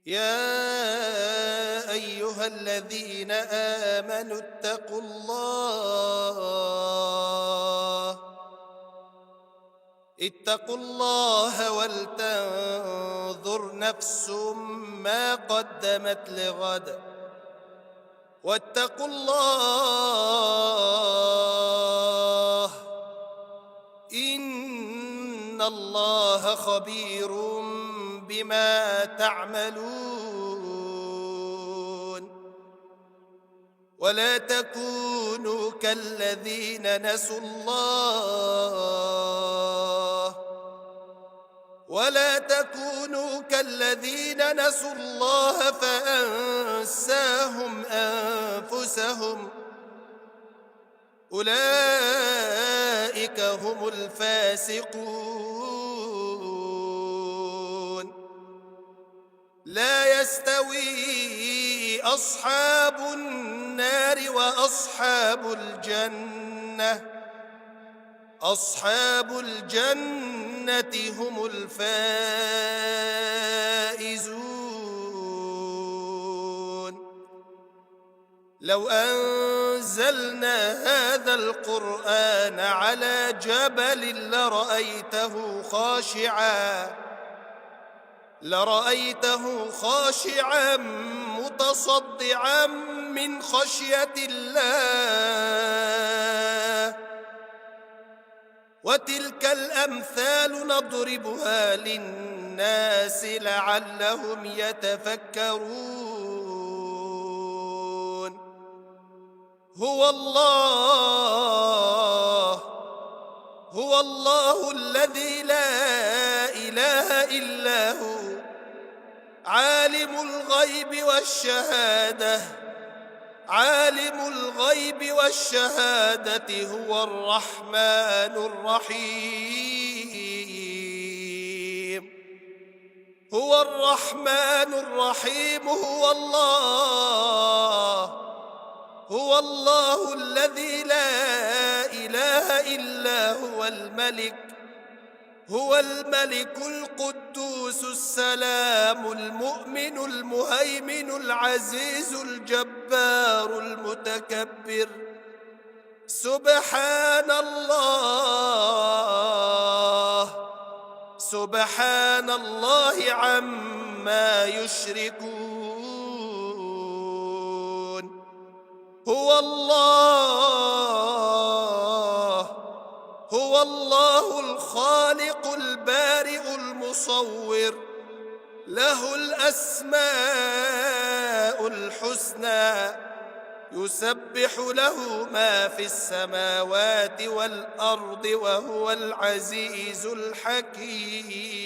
يا أيها الذين آمنوا اتقوا الله ولتنظر نفس ما قدمت لغد واتقوا الله إن الله خبير بما تعملون. ولا تكونوا كالذين نسوا الله فأنساهم أنفسهم أولئك هم الفاسقون. لا يستوي أصحاب النار وأصحاب الجنة هم الفائزون. لو أنزلنا هذا القرآن على جبل لرأيته خاشعا متصدعا من خشية الله. وتلك الأمثال نضربها للناس لعلهم يتفكرون. هو الله الذي لا إله إلا هو عالم الغيب والشهادة هو الرحمن الرحيم. هو الله الذي لا إله إلا هو الملك القدوس السلام المؤمن المهيمن العزيز الجبار المتكبر. سبحان الله عما يشركون. هو الله الخالق البارئ المصور له الأسماء الحسنى يسبح له ما في السماوات والأرض وهو العزيز الحكيم.